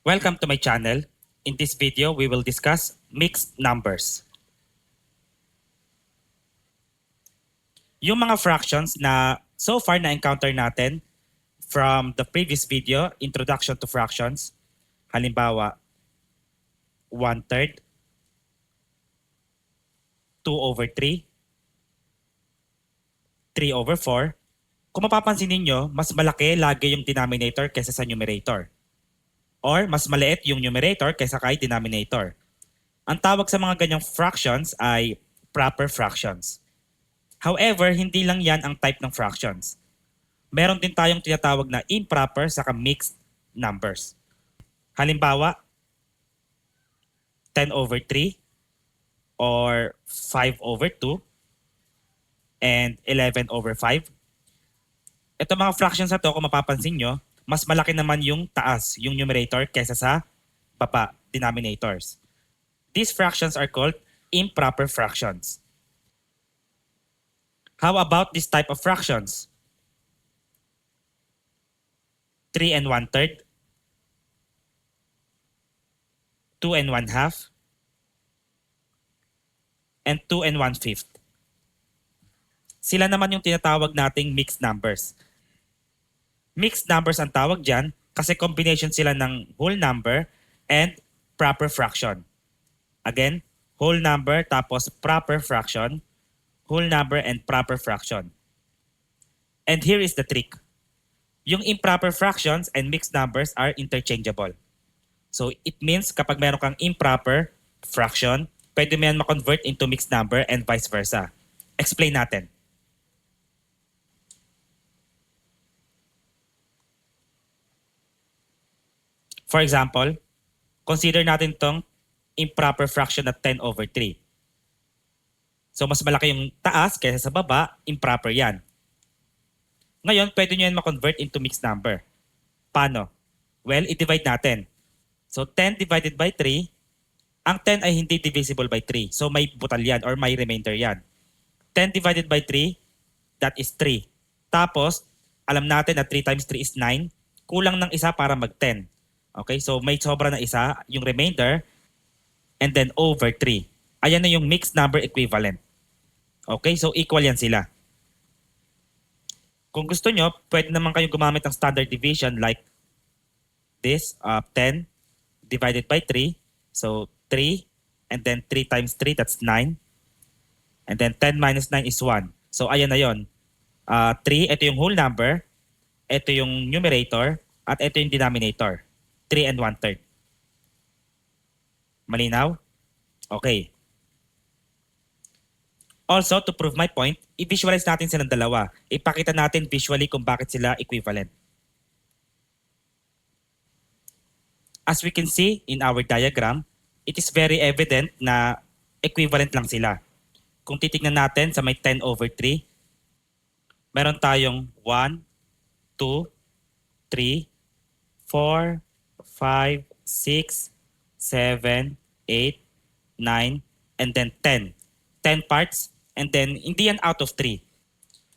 Welcome to my channel. In this video, we will discuss mixed numbers. Yung mga fractions na so far na-encounter natin from the previous video, Introduction to Fractions, halimbawa, 1/3, 2/3, 3/4. Kung mapapansin ninyo, mas malaki lagi yung denominator kaysa sa numerator. Or mas maliit yung numerator kaysa kay denominator. Ang tawag sa mga ganyang fractions ay proper fractions. However, hindi lang yan ang type ng fractions. Meron din tayong tinatawag na improper saka mixed numbers. Halimbawa, 10/3 or 5/2 and 11/5. Ito mga fractions na to, kung mapapansin nyo, mas malaki naman yung taas, yung numerator, kaysa sa baba, denominators. These fractions are called improper fractions. How about this type of fractions? 3 1/3, 2 1/2, and 2 1/5. Sila naman yung tinatawag nating mixed numbers. Mixed numbers ang tawag dyan kasi combination sila ng whole number and proper fraction. Again, whole number tapos proper fraction, whole number and proper fraction. And here is the trick. Yung improper fractions and mixed numbers are interchangeable. So it means kapag meron kang improper fraction, pwede mo yan ma-convert into mixed number and vice versa. Explain natin. For example, consider natin tong improper fraction na 10/3. So mas malaki yung taas kaysa sa baba, improper yan. Ngayon, pwede nyo yan ma-convert into mixed number. Paano? Well, i-divide natin. So 10 divided by 3, ang 10 ay hindi divisible by 3. So may butal yan or may remainder yan. 10 divided by 3, that is 3. Tapos, alam natin na 3 times 3 is 9. Kulang ng isa para mag-10. Okay, so may sobra na isa, yung remainder, and then over 3. Ayan na yung mixed number equivalent. Okay, so equal yan sila. Kung gusto nyo, pwede naman kayo gumamit ng standard division like this, 10 divided by 3. So 3, and then 3 times 3, that's 9. And then 10 minus 9 is 1. So ayan na yun. 3, ito yung whole number, ito yung numerator, at ito yung denominator. 3 1/3. Malinaw? Okay. Also, to prove my point, i-visualize natin silang dalawa. Ipakita natin visually kung bakit sila equivalent. As we can see in our diagram, it is very evident na equivalent lang sila. Kung titignan natin sa may 10/3, meron tayong 1, 2, 3, 4, 5, 6, 7, 8, 9, and then 10. 10 parts, and then hindi yan out of 3.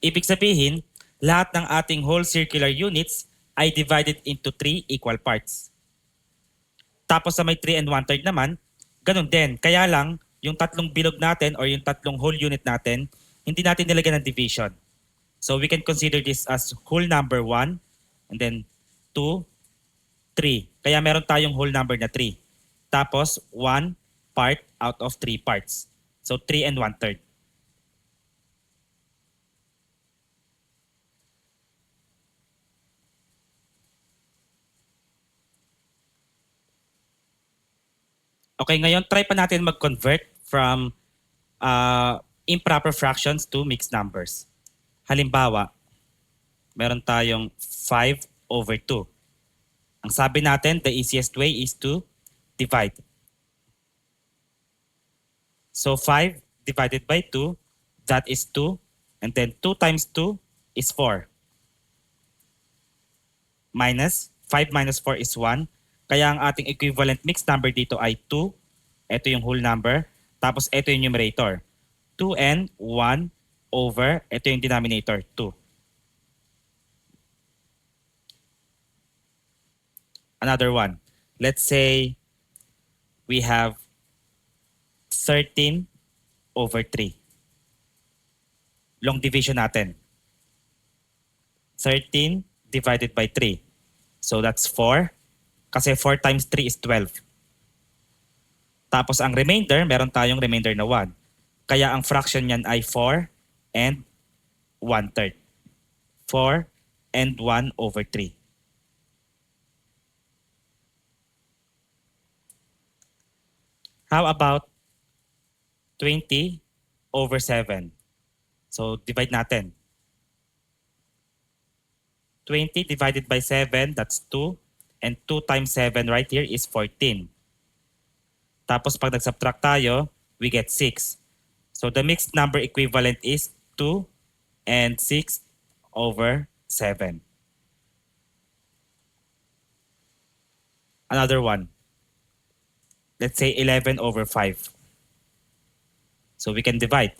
Ibig sabihin, lahat ng ating whole circular units ay divided into 3 equal parts. Tapos sa may 3 1/3 naman, ganun din. Kaya lang, yung tatlong bilog natin or yung tatlong whole unit natin, hindi natin nilagyan ng division. So we can consider this as whole number 1, and then 2, 3. Kaya meron tayong whole number na 3. Tapos 1 part out of 3 parts. So 3 1/3. Okay, ngayon try pa natin mag-convert from improper fractions to mixed numbers. Halimbawa, meron tayong 5/2. Ang sabi natin, the easiest way is to divide. So 5 divided by 2, that is 2. And then 2 times 2 is 4. Minus, 5 minus 4 is 1. Kaya ang ating equivalent mixed number dito ay 2. Ito yung whole number. Tapos ito yung numerator. 2n, 1 over, ito yung denominator, 2. Another one. let's say we have 13 over 3. Long division natin. 13 divided by 3. So that's 4. Kasi 4 times 3 is 12. Tapos ang remainder, meron tayong remainder na 1. Kaya ang fraction niyan ay 4 and 1/3. 4 and 1 over 3. How about 20 over 7? So divide natin. 20 divided by 7, that's 2. And 2 times 7 right here is 14. Tapos pag nag-subtract tayo, we get 6. So the mixed number equivalent is 2 and 6 over 7. Another one. Let's say 11 over 5. So we can divide.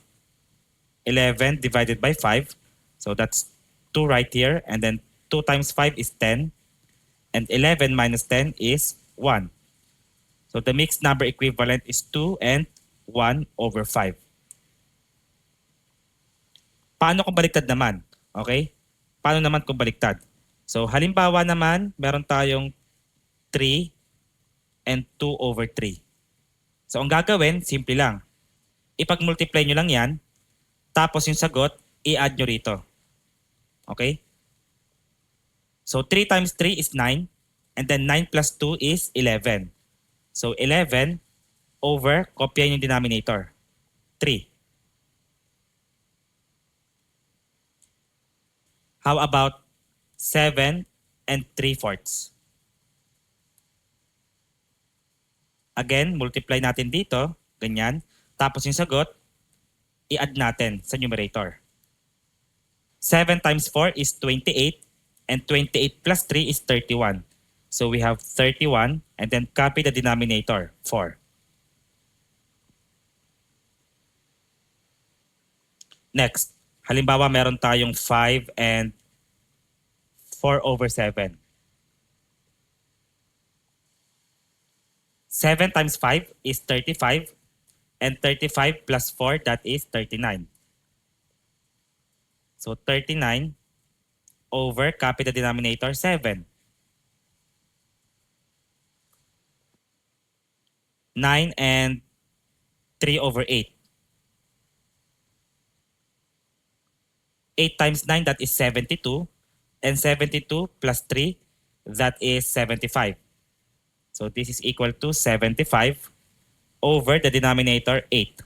11 divided by 5. So that's 2 right here. And then 2 times 5 is 10. And 11 minus 10 is 1. So the mixed number equivalent is 2 and 1 over 5. Paano kung baliktad naman? Okay? Paano naman kung baliktad? So halimbawa naman, meron tayong 3 and 2 over 3. So ang gagawin, simple lang. Ipag-multiply nyo lang yan, tapos yung sagot, i-add nyo rito. Okay? So 3 times 3 is 9, and then 9 plus 2 is 11. So 11 over, kopyahin yung denominator, 3. How about 7 and 3/4? Again, multiply natin dito, ganyan. Tapos yung sagot, i-add natin sa numerator. 7 times 4 is 28, and 28 plus 3 is 31. So we have 31, and then copy the denominator, 4. Next, halimbawa meron tayong 5 and 4 over 7. 7 times 5 is 35, and 35 plus 4, that is 39. So 39 over, copy the denominator, 7. 9 and 3 over 8. 8 times 9, that is 72. And 72 plus 3, that is 75. So this is equal to 75 over the denominator, 8.